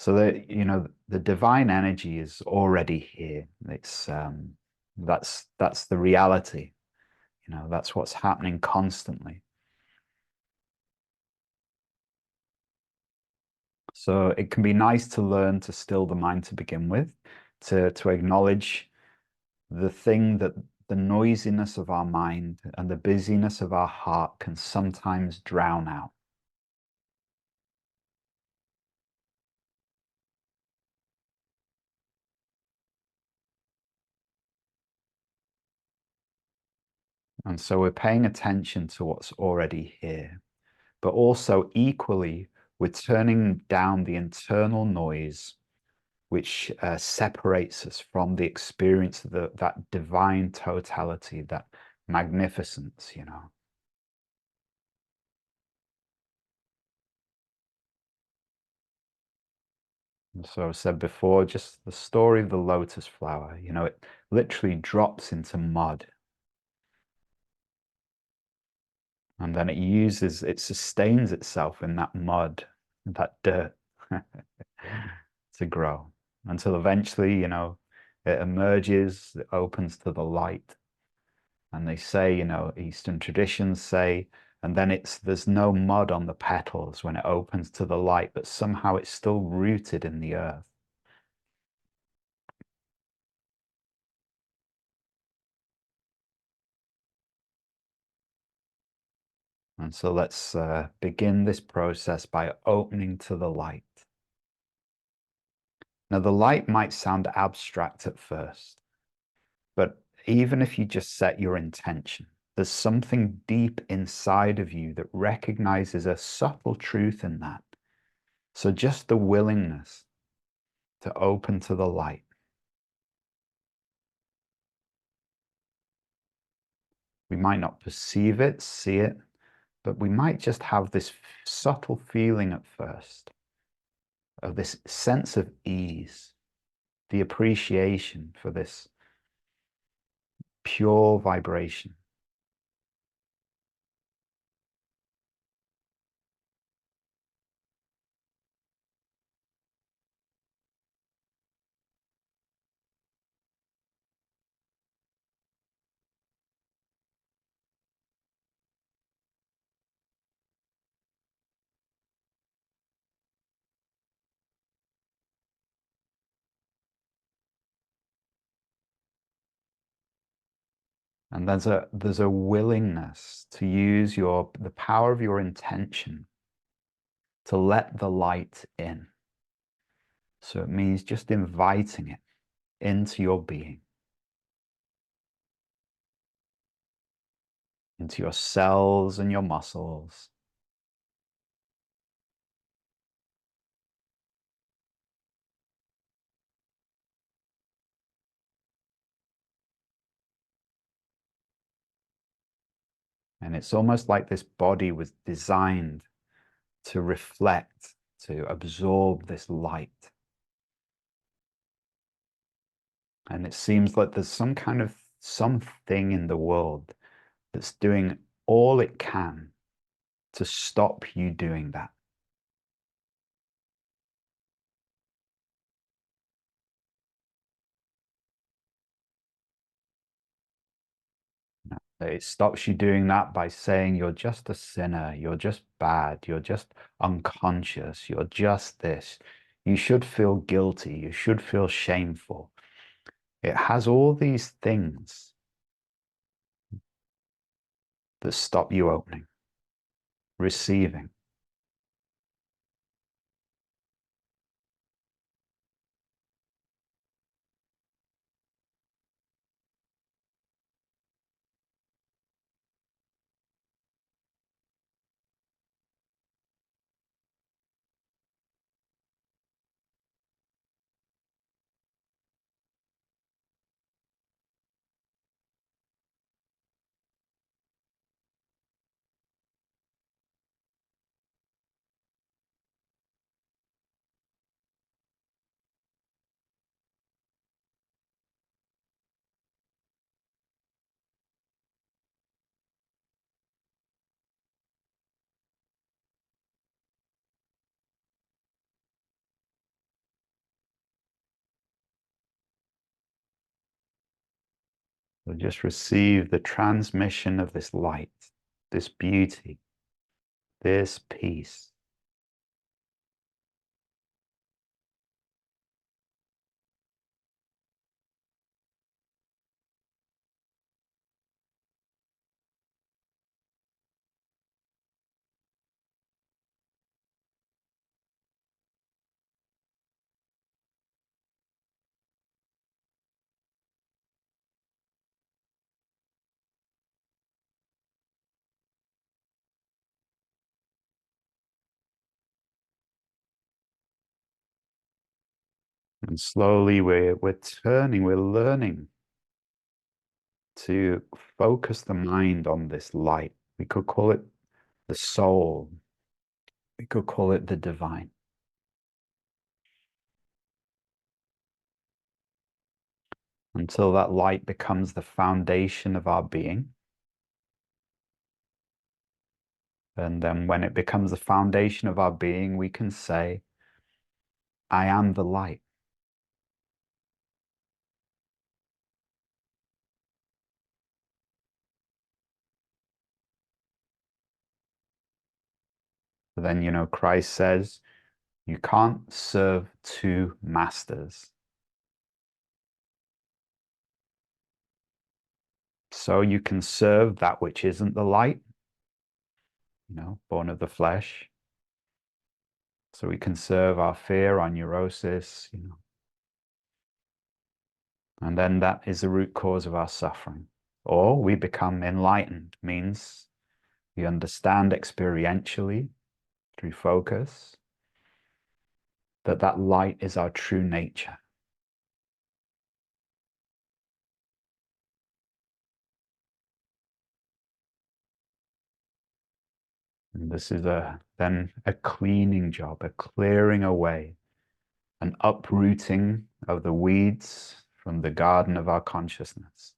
So that, the divine energy is already here. That's the reality. That's what's happening constantly. So it can be nice to learn to still the mind to begin with, to acknowledge the thing that the noisiness of our mind and the busyness of our heart can sometimes drown out. And so we're paying attention to what's already here, but also equally, we're turning down the internal noise which separates us from the experience of that divine totality, that magnificence. And so I said before, just the story of the lotus flower, it literally drops into mud and then it sustains itself in that mud, that dirt to grow until eventually, it emerges, it opens to the light. And they say, Eastern traditions say, and then there's no mud on the petals when it opens to the light, but somehow it's still rooted in the earth. And so let's begin this process by opening to the light. Now, the light might sound abstract at first, but even if you just set your intention, there's something deep inside of you that recognizes a subtle truth in that. So just the willingness to open to the light. We might not perceive it, see it, but we might just have this subtle feeling at first of this sense of ease, the appreciation for this pure vibration. And there's a willingness to use the power of your intention to let the light in. So it means just inviting it into your being, into your cells and your muscles. And it's almost like this body was designed to reflect, to absorb this light. And it seems like there's something in the world that's doing all it can to stop you doing that. It stops you doing that by saying you're just a sinner, you're just bad, you're just unconscious, you're just this. You should feel guilty, you should feel shameful. It has all these things that stop you opening, receiving. So just receive the transmission of this light, this beauty, this peace. And slowly we're turning, we're learning to focus the mind on this light. We could call it the soul. We could call it the divine. Until that light becomes the foundation of our being. And then when it becomes the foundation of our being, we can say, I am the light. So then, Christ says, you can't serve two masters. So you can serve that which isn't the light, born of the flesh. So we can serve our fear, our neurosis, and then that is the root cause of our suffering. Or we become enlightened, means we understand experientially through focus that light is our true nature. And this is then a cleaning job, a clearing away, an uprooting of the weeds from the garden of our consciousness.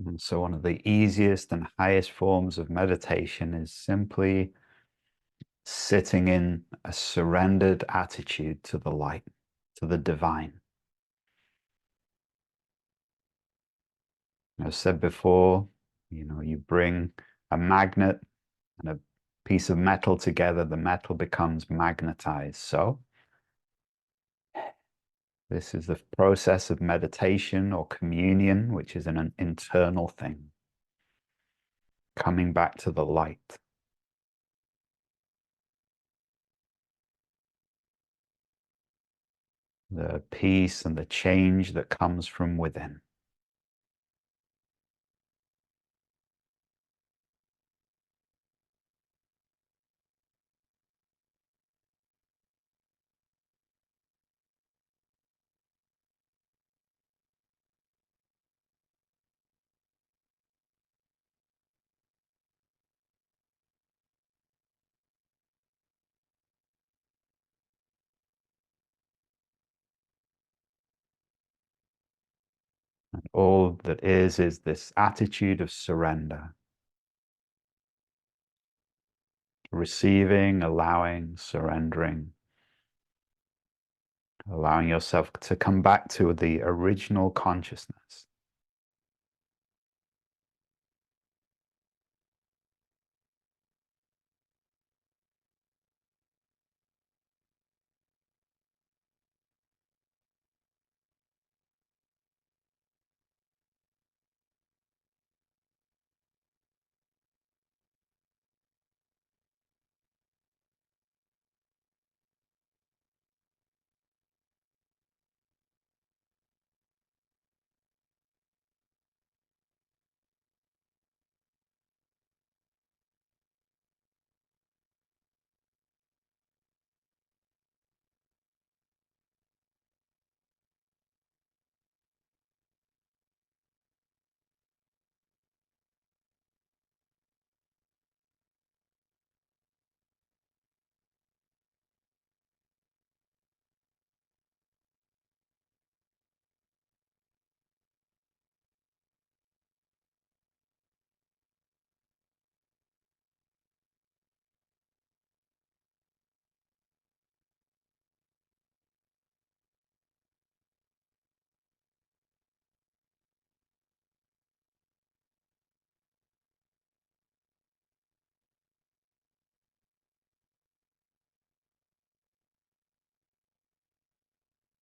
And so one of the easiest and highest forms of meditation is simply sitting in a surrendered attitude to the light, to the divine. I've said before, you bring a magnet and a piece of metal together, the metal becomes magnetized. So this is the process of meditation or communion, which is an internal thing, coming back to the light. The peace and the change that comes from within. And all that is this attitude of surrender. Receiving, allowing, surrendering. allowing yourself to come back to the original consciousness.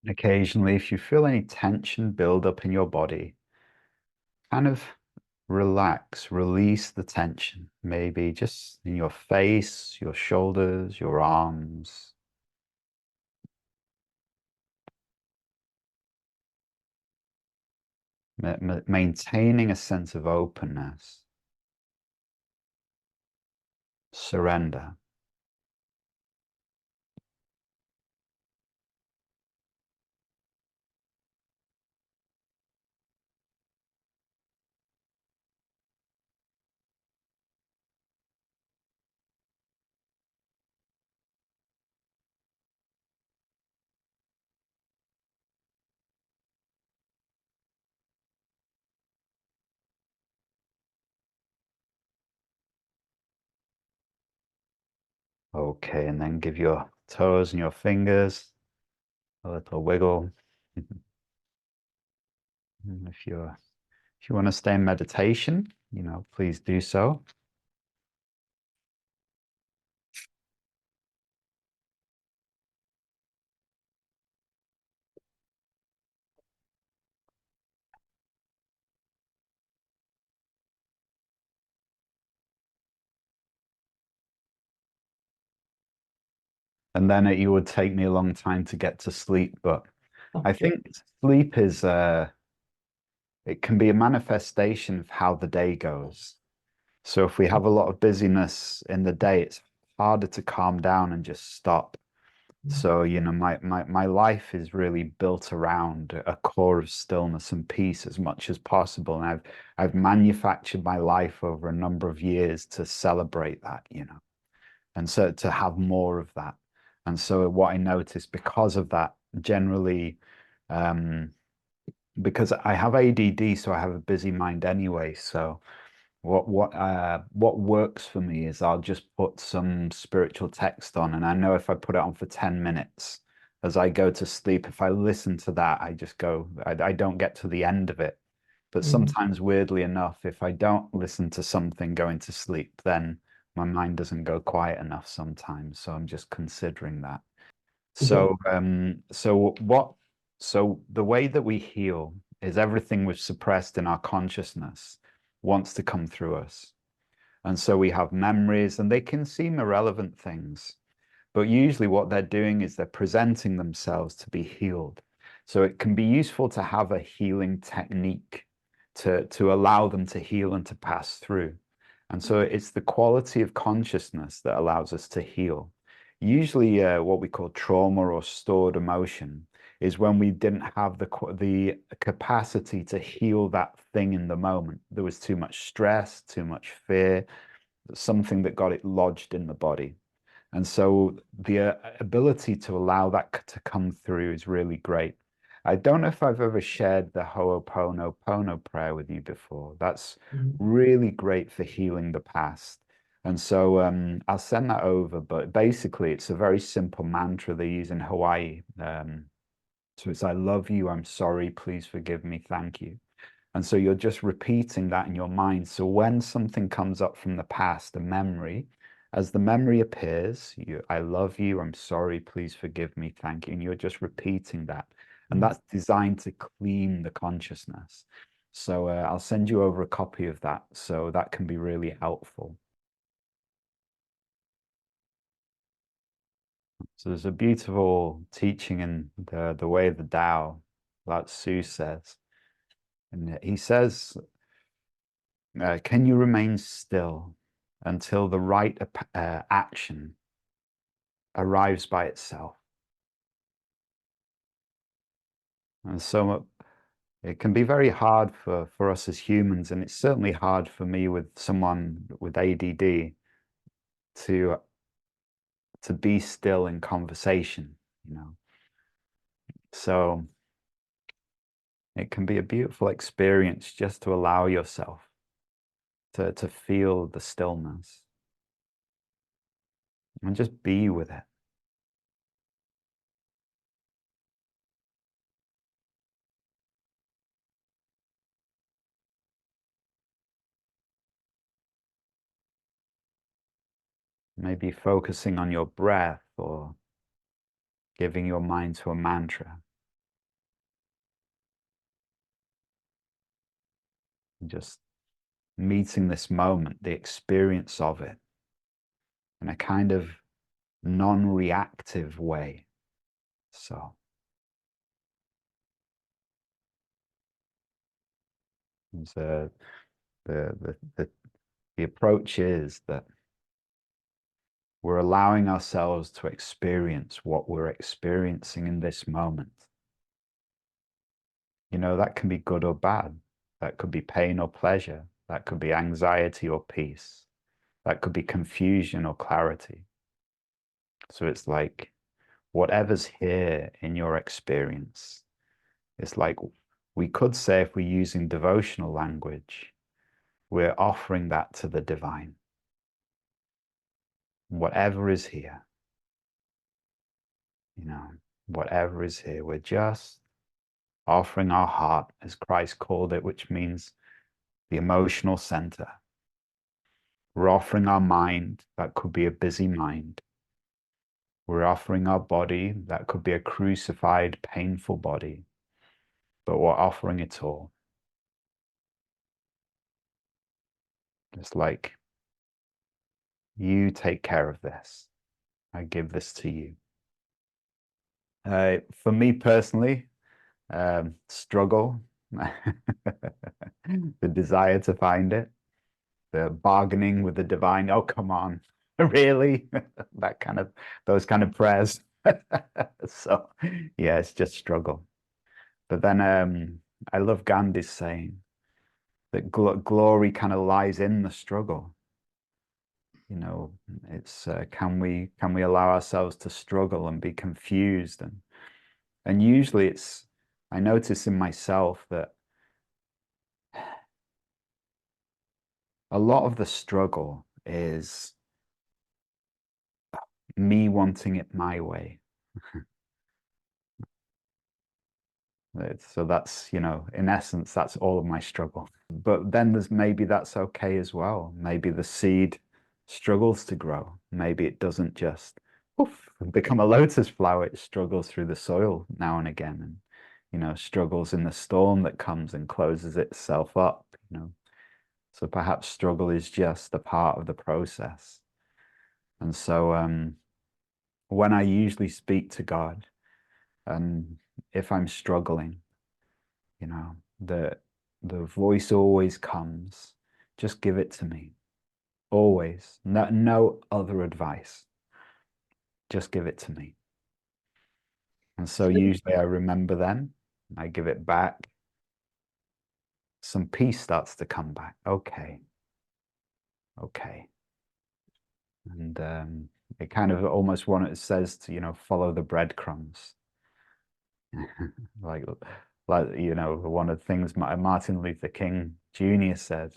Occasionally, if you feel any tension build up in your body, kind of relax, release the tension, maybe just in your face, your shoulders, your arms. Maintaining a sense of openness, surrender. Okay, and then give your toes and your fingers a little wiggle. And if you want to stay in meditation, please do so. And then it would take me a long time to get to sleep, but I think sleep is it can be a manifestation of how the day goes. So if we have a lot of busyness in the day, it's harder to calm down and just stop. So, my life is really built around a core of stillness and peace as much as possible. And I've manufactured my life over a number of years to celebrate that. And so to have more of that. And so what I noticed because of that, generally, um, because I have ADD, so I have a busy mind anyway. So what works for me is I'll just put some spiritual text on, and I know if I put it on for 10 minutes as I go to sleep, if I listen to that, I don't get to the end of it. But sometimes, weirdly enough, if I don't listen to something going to sleep, then my mind doesn't go quiet enough sometimes. So I'm just considering that. So, so the way that we heal is everything we've suppressed in our consciousness wants to come through us. And so we have memories, and they can seem irrelevant things, but usually what they're doing is they're presenting themselves to be healed. So it can be useful to have a healing technique to allow them to heal and to pass through. And so it's the quality of consciousness that allows us to heal. Usually, what we call trauma or stored emotion is when we didn't have the capacity to heal that thing in the moment. There was too much stress, too much fear, something that got it lodged in the body. And so the ability to allow that to come through is really great. I don't know if I've ever shared the Ho'oponopono prayer with you before. That's really great for healing the past. And so I'll send that over, but basically it's a very simple mantra they use in Hawaii. So it's, I love you, I'm sorry, please forgive me, thank you. And so you're just repeating that in your mind. So when something comes up from the past, a memory, as the memory appears, I love you, I'm sorry, please forgive me, thank you. And you're just repeating that. And that's designed to clean the consciousness. So I'll send you over a copy of that. So that can be really helpful. So there's a beautiful teaching in the way of the Tao, Lao Tzu says. And he says, can you remain still until the right action arrives by itself? And so it can be very hard for us as humans, and it's certainly hard for me with someone with ADD to be still in conversation, you know. So it can be a beautiful experience just to allow yourself to feel the stillness and just be with it. Maybe focusing on your breath or giving your mind to a mantra. Just meeting this moment, the experience of it, in a kind of non-reactive way. So the, the, the, the approach is that we're allowing ourselves to experience what we're experiencing in this moment. You know, that can be good or bad. That could be pain or pleasure. That could be anxiety or peace. That could be confusion or clarity. So it's like whatever's here in your experience, it's like we could say, if we're using devotional language, we're offering that to the divine. Whatever is here, you know, whatever is here, we're just offering our heart, as Christ called it, which means the emotional center. We're offering our mind, that could be a busy mind. We're offering our body, that could be a crucified, painful body, but we're offering it all. It's like, you take care of this. I give this to you. For me personally, struggle, the desire to find it, the bargaining with the divine. Oh, come on, really? That kind of, those kind of prayers. So, yeah, it's just struggle. But then I love Gandhi's saying that glory kind of lies in the struggle. You know, it's can we allow ourselves to struggle and be confused, and usually it's, I notice in myself that a lot of the struggle is me wanting it my way. So that's, you know, in essence, that's all of my struggle. But then there's, maybe that's okay as well. Maybe the seed struggles to grow. Maybe it doesn't just poof, become a lotus flower. It struggles through the soil now and again, and, you know, struggles in the storm that comes and closes itself up, you know. So perhaps struggle is just a part of the process. And so when I usually speak to God, and if I'm struggling, you know, the voice always comes, just give it to me. Always. No other advice. Just give it to me. And so usually I remember then, I give it back. Some peace starts to come back. Okay. Okay. And it kind of almost one, it says to, you know, follow the breadcrumbs. like you know, one of the things Martin Luther King Jr. said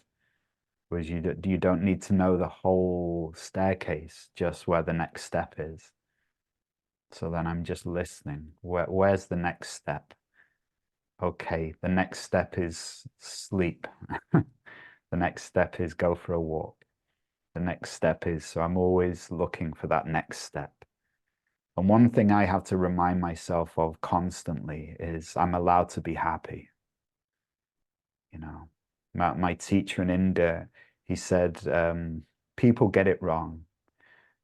was, you don't need to know the whole staircase, just where the next step is. So then I'm just listening. Where's the next step? Okay, the next step is sleep. The next step is go for a walk. The next step is, so I'm always looking for that next step. And one thing I have to remind myself of constantly is I'm allowed to be happy. You know, my teacher in India, he said, people get it wrong.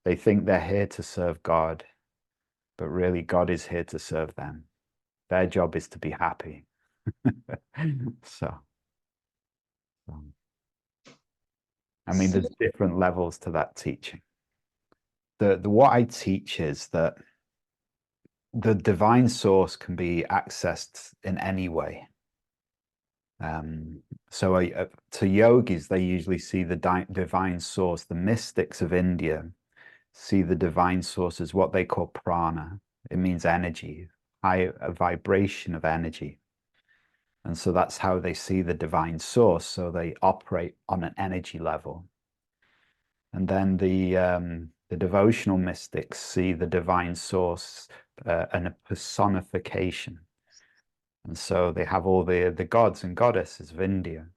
They think they're here to serve God, but really God is here to serve them. Their job is to be happy. So, um, I mean, So, there's different levels to that teaching. The what I teach is that the divine source can be accessed in any way. Um, so to yogis, they usually see the divine source. The mystics of India see the divine source as what they call prana. It means energy, a vibration of energy. And so that's how they see the divine source. So they operate on an energy level. And then the devotional mystics see the divine source and a personification. And so they have all the gods and goddesses of India,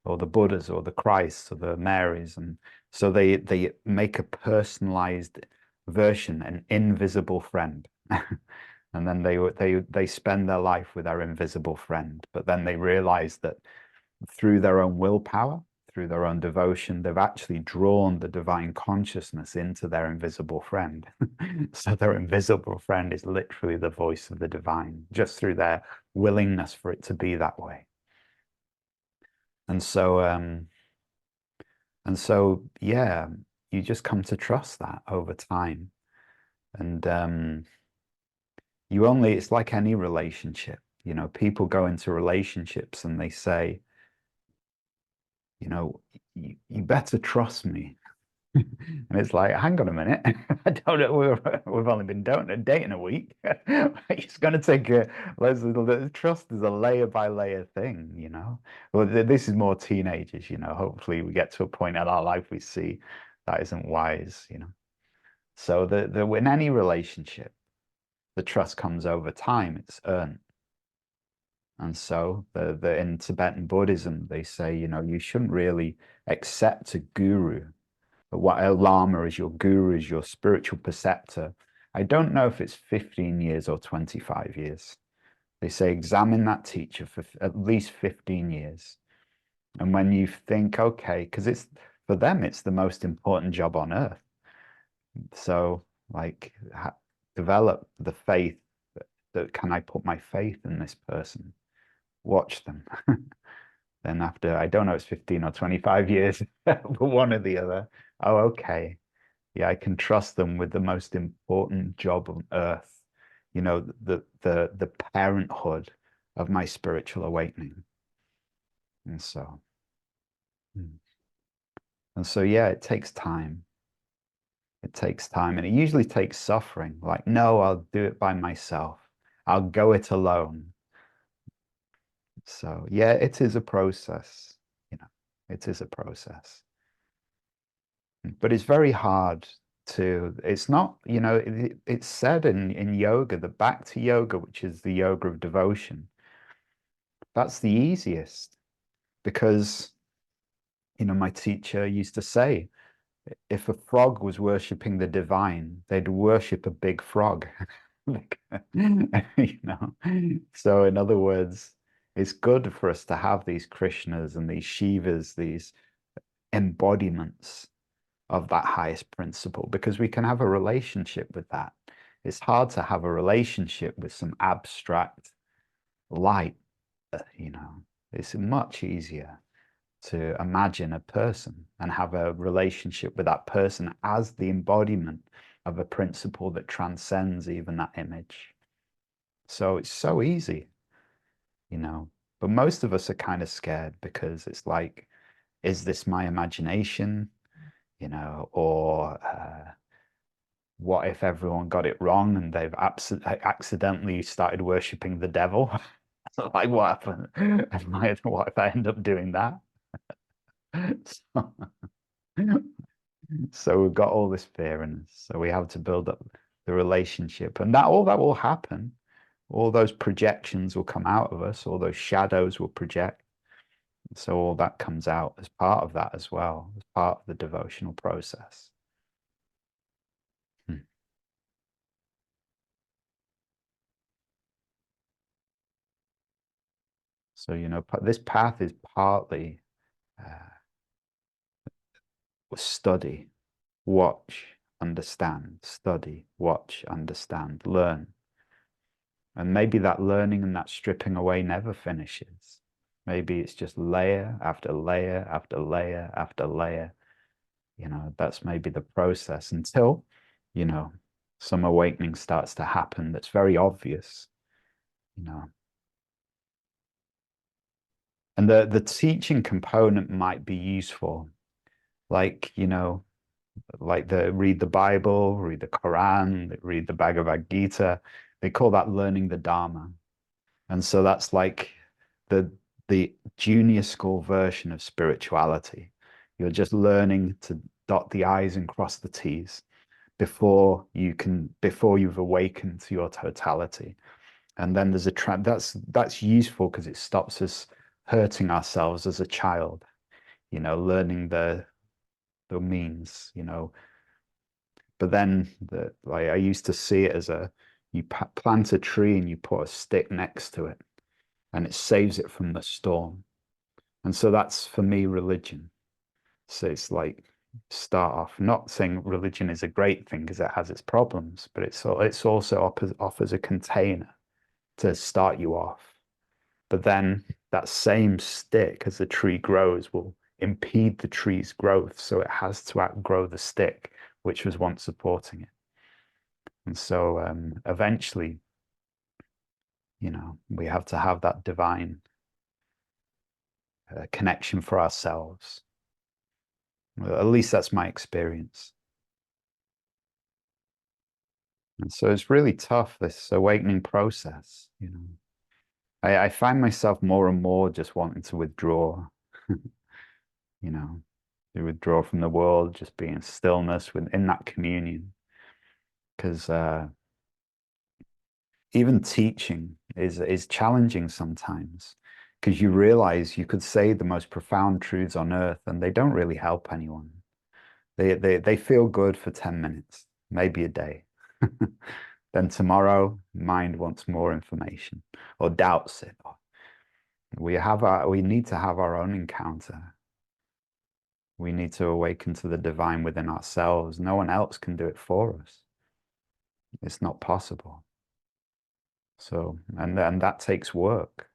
or the Buddhas, or the Christs, or the Marys. And so they make a personalized version, an invisible friend. And then they spend their life with their invisible friend. But then they realize that through their own willpower, through their own devotion, they've actually drawn the divine consciousness into their invisible friend. So their invisible friend is literally the voice of the divine, just through their willingness for it to be that way. And so, yeah, you just come to trust that over time. And it's like any relationship. People go into relationships and they say, you better trust me. And it's like, hang on a minute. I don't know. We've only been dating a week. It's going to take trust is a layer by layer thing. Well, this is more teenagers. Hopefully we get to a point in our life we see that isn't wise. So in any relationship, the trust comes over time. It's earned. And so in Tibetan Buddhism, they say, you shouldn't really accept a guru. What a lama is your guru, is your spiritual preceptor. I don't know if it's 15 years or 25 years. They say examine that teacher for at least 15 years. And when you think, okay, because for them, it's the most important job on earth. So, like, develop the faith that can I put my faith in this person? Watch them. Then after, I don't know, it's 15 or 25 years, but one or the other. Oh, okay. Yeah, I can trust them with the most important job on earth, the parenthood of my spiritual awakening. And so, mm. and so, yeah, it takes time. It takes time, and it usually takes suffering. Like, no, I'll do it by myself. I'll go it alone. So, yeah, it is a process. It is a process. But it's very hard it's not, it's said in yoga, the Bhakti Yoga, which is the yoga of devotion, that's the easiest because, my teacher used to say, if a frog was worshipping the divine, they'd worship a big frog. Like, So in other words, it's good for us to have these Krishnas and these Shivas, these embodiments of that highest principle because we can have a relationship with that. It's hard to have a relationship with some abstract light, you know. It's much easier to imagine a person and have a relationship with that person as the embodiment of a principle that transcends even that image. So it's so easy. But most of us are kind of scared because it's like, is this my imagination? Or what if everyone got it wrong and they've accidentally started worshipping the devil? Like, what happened? What if I end up doing that? So, so we've got all this fear in us. So we have to build up the relationship. And that all that will happen. All those projections will come out of us, all those shadows will project. So all that comes out as part of that as well, as part of the devotional process. Hmm. So, this path is partly study, watch, understand, study, watch, understand, learn. And maybe that learning and that stripping away never finishes. Maybe it's just layer after layer after layer after layer. That's maybe the process until, you know, some awakening starts to happen that's very obvious, you know. And the teaching component might be useful, like, like read the Bible, read the Quran, read the Bhagavad Gita. They call that learning the Dharma. And so that's like the the junior school version of spirituality. You're just learning to dot the I's and cross the T's before you've awakened to your totality. And then there's that's useful because it stops us hurting ourselves as a child, learning the means, but then like I used to see it as you plant a tree and you put a stick next to it and it saves it from the storm. And so that's for me religion. So it's like start off, not saying religion is a great thing because it has its problems, but it's also offers a container to start you off. But then that same stick, as the tree grows, will impede the tree's growth. So it has to outgrow the stick, which was once supporting it. And so eventually, we have to have that divine connection for ourselves. Well, at least that's my experience. And so it's really tough, this awakening process. I find myself more and more just wanting to withdraw, you know, to withdraw from the world, just be in stillness within that communion. Because even teaching is challenging sometimes, because you realize you could say the most profound truths on earth and they don't really help anyone. They feel good for 10 minutes, maybe a day. Then tomorrow, mind wants more information or doubts it. We need to have our own encounter. We need to awaken to the divine within ourselves. No one else can do it for us. It's not possible. So, and that takes work.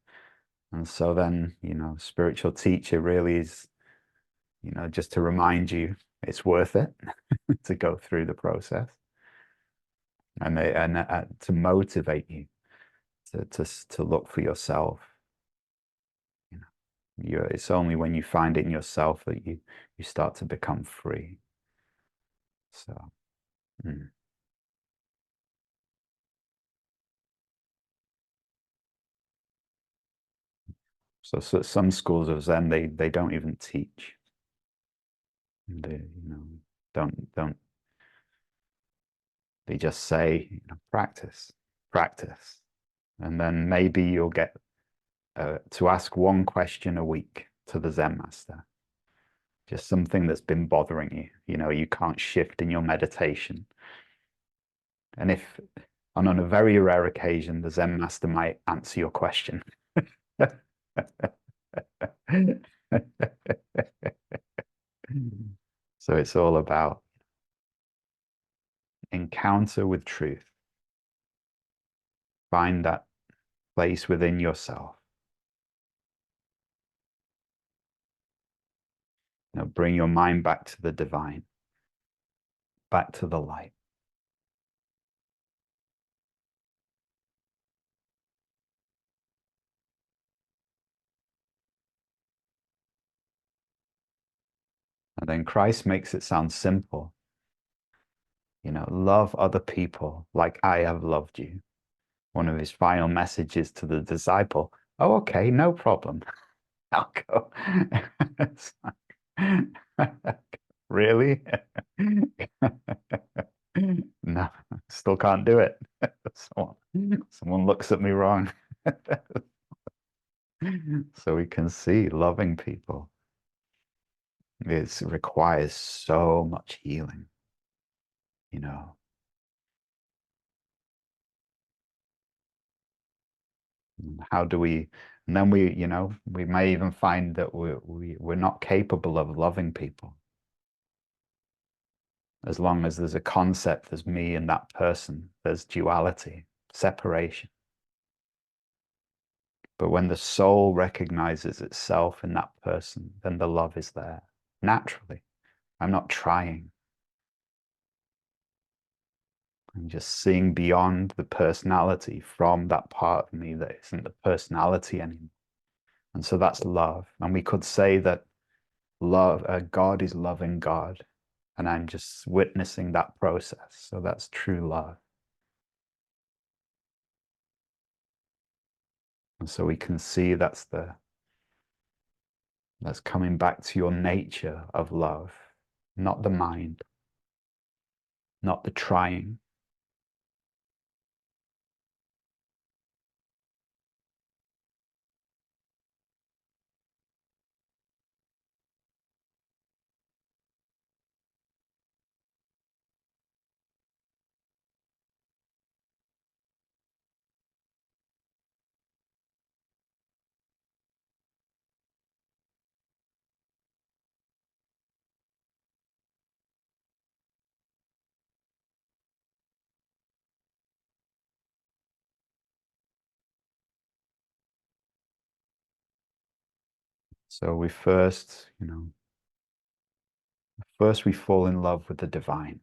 And so then, spiritual teacher really is, just to remind you it's worth it to go through the process and to motivate you to look for yourself. It's only when you find it in yourself that you start to become free. So, mm. So some schools of Zen, they don't even teach. They, don't they just say, practice, practice. And then maybe you'll get to ask one question a week to the Zen master. Just something that's been bothering you. You can't shift in your meditation. And on a very rare occasion, the Zen master might answer your question. So it's all about encounter with truth. Find that place within yourself. Bring your mind back to the divine, back to the light. And then Christ makes it sound simple. Love other people like I have loved you. One of his final messages to the disciple. Oh, okay, no problem. I'll go. Really? No. Still can't do it. Someone looks at me wrong. So we can see loving people, it requires so much healing, you know. How do we, and then we, you know, we may even find that we're not capable of loving people as long as there's a concept, there's me and that person, there's duality, separation. But when the soul recognizes itself in that person, then the love is there naturally. I'm not trying. I'm just seeing beyond the personality from that part of me that isn't the personality anymore. And so that's love. And we could say that love, God is loving God. And I'm just witnessing that process. So that's true love. And so we can see that's coming back to your nature of love, not the mind, not the trying. So we first, you know, first we fall in love with the divine.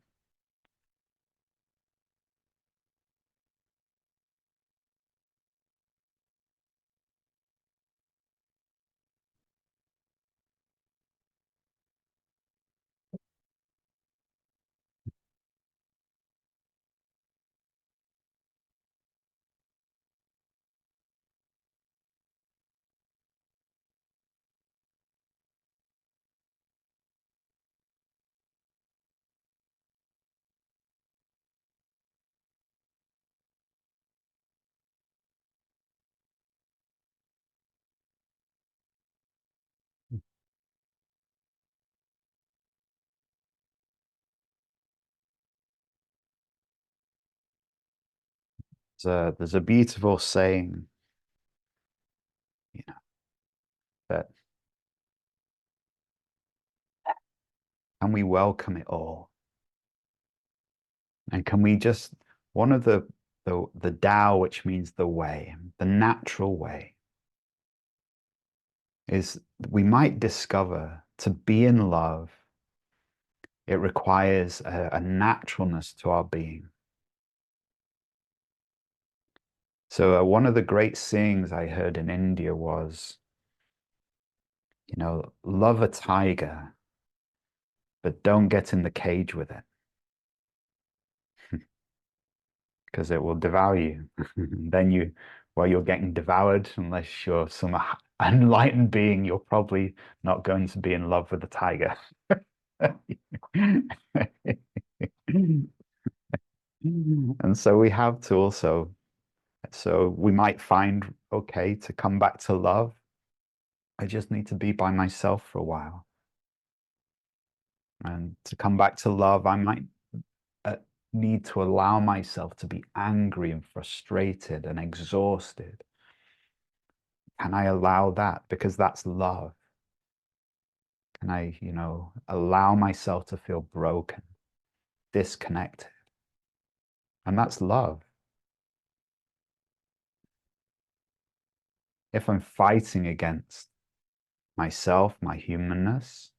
There's a beautiful saying, you know, that can we welcome it all? And can we just, one of the Tao, which means the way, the natural way, is we might discover to be in love, it requires a naturalness to our being. So one of the great sayings I heard in India was, you know, love a tiger, but don't get in the cage with it because it will devour you. Then you, while you're getting devoured, unless you're some enlightened being, you're probably not going to be in love with the tiger. And so we have to also, so we might find, okay, to come back to love, I just need to be by myself for a while. And to come back to love, I might uh, need to allow myself to be angry and frustrated and exhausted. Can I allow that? Because that's love. Can I, you know, allow myself to feel broken, disconnected? And that's love. If I'm fighting against myself, my humanness,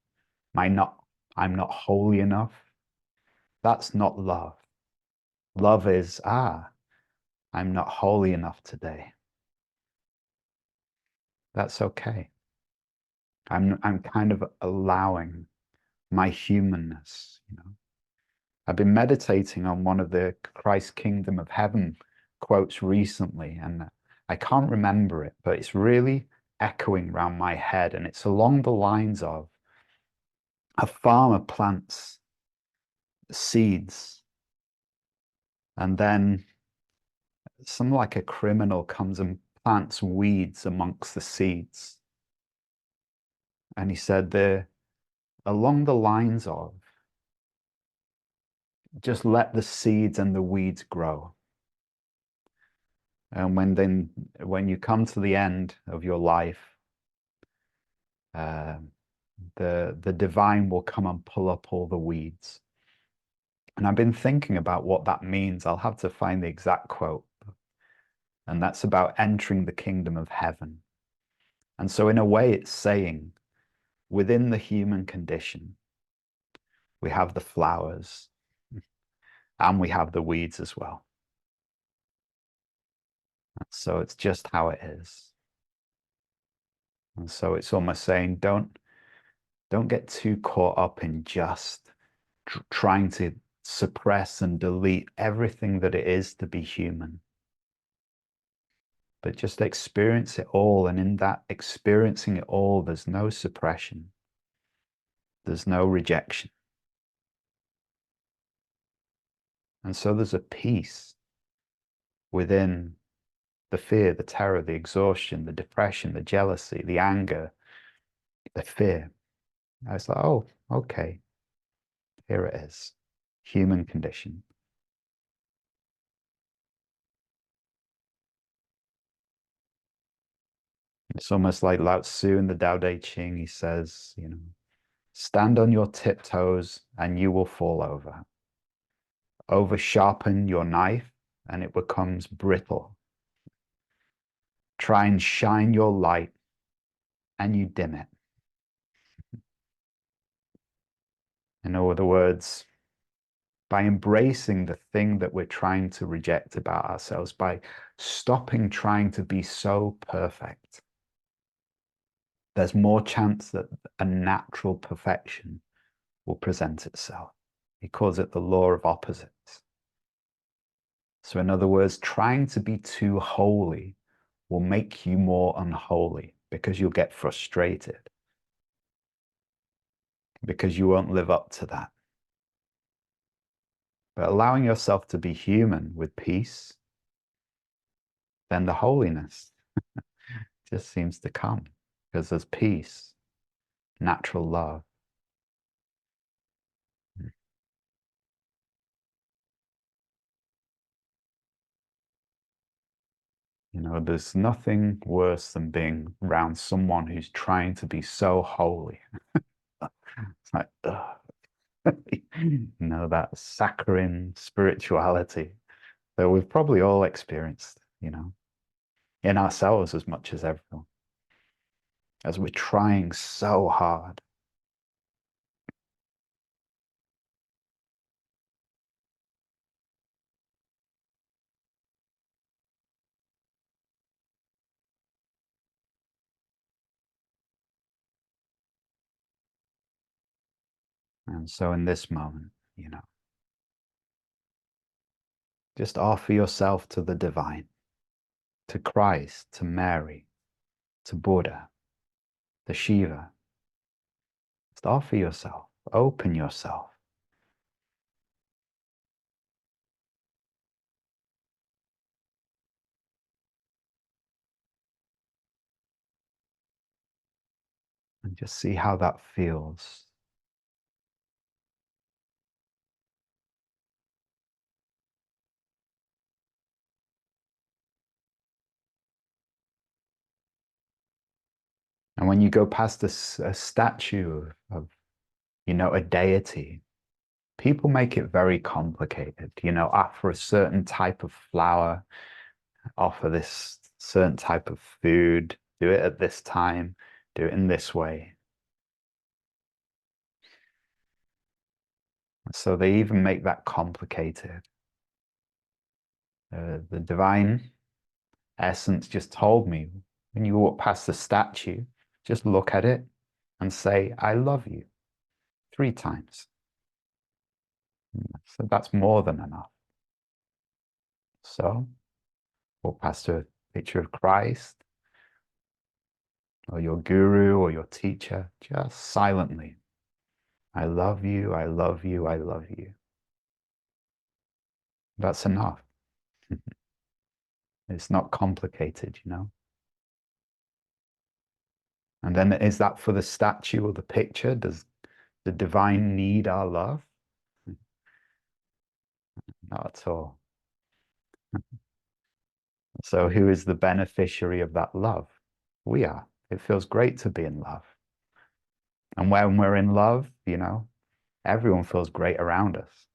I'm not holy enough, that's not love. Love is, I'm not holy enough today. That's okay. I'm kind of allowing my humanness, you know. I've been meditating on one of the Christ Kingdom of Heaven quotes recently, and I can't remember it, but it's really echoing around my head, and it's along the lines of a farmer plants seeds And then some like a criminal comes and plants weeds amongst the seeds. And he said they're along the lines of just let the seeds and the weeds grow. And when you come to the end of your life, the divine will come and pull up all the weeds. And I've been thinking about what that means. I'll have to find the exact quote. And that's about entering the kingdom of heaven. And so in a way, it's saying within the human condition, we have the flowers and we have the weeds as well. So it's just how it is. And so it's almost saying, don't get too caught up in just trying to suppress and delete everything that it is to be human. But just experience it all. And in that experiencing it all, there's no suppression. There's no rejection. And so there's a peace within the fear, the terror, the exhaustion, the depression, the jealousy, the anger, the fear. I was like, oh, okay, here it is. Human condition. It's almost like Lao Tzu in the Tao Te Ching. He says, stand on your tiptoes and you will fall over. Over sharpen your knife and it becomes brittle. Try and shine your light and you dim it. In other words, by embracing the thing that we're trying to reject about ourselves, by stopping trying to be so perfect, there's more chance that a natural perfection will present itself. He calls it the law of opposites. So in other words, trying to be too holy will make you more unholy because you'll get frustrated, because you won't live up to that. But allowing yourself to be human with peace, then the holiness just seems to come because there's peace, natural love. There's nothing worse than being around someone who's trying to be so holy. It's like, ugh. That saccharine spirituality that we've probably all experienced, in ourselves as much as everyone, as we're trying so hard. And so in this moment, just offer yourself to the divine, to Christ, to Mary, to Buddha, to Shiva. Just offer yourself, open yourself. And just see how that feels. And when you go past a statue of, a deity, people make it very complicated. Offer a certain type of flower, offer this certain type of food, do it at this time, do it in this way. So they even make that complicated. The divine essence just told me, when you walk past the statue, just look at it and say, I love you 3 times. So that's more than enough. So walk past a picture of Christ or your guru or your teacher, just silently. I love you, I love you, I love you. That's enough. It's not complicated, you know. And then is that for the statue or the picture? Does the divine need our love? Not at all. So who is the beneficiary of that love? We are. It feels great to be in love. And when we're in love, you know, everyone feels great around us.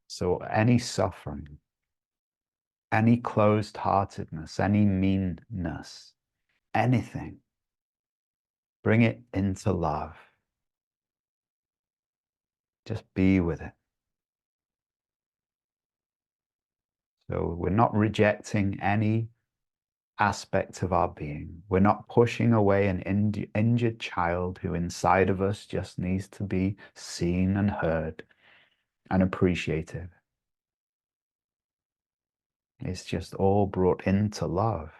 So any suffering, any closed-heartedness, any meanness, anything, bring it into love. Just be with it. So we're not rejecting any aspect of our being. We're not pushing away an injured child who inside of us just needs to be seen and heard and appreciated. It's just all brought into love.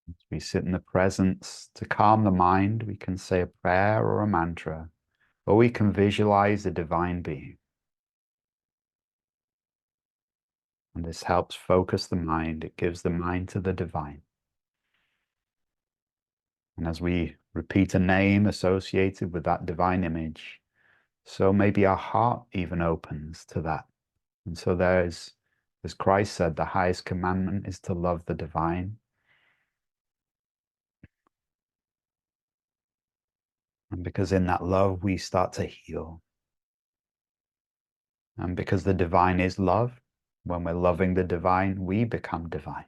As we sit in the presence, to calm the mind, we can say a prayer or a mantra, or we can visualize a divine being. And this helps focus the mind. It gives the mind to the divine. And as we repeat a name associated with that divine image, so maybe our heart even opens to that. And so there's, as Christ said, the highest commandment is to love the divine. And because in that love, we start to heal. And because the divine is love, when we're loving the divine, we become divine.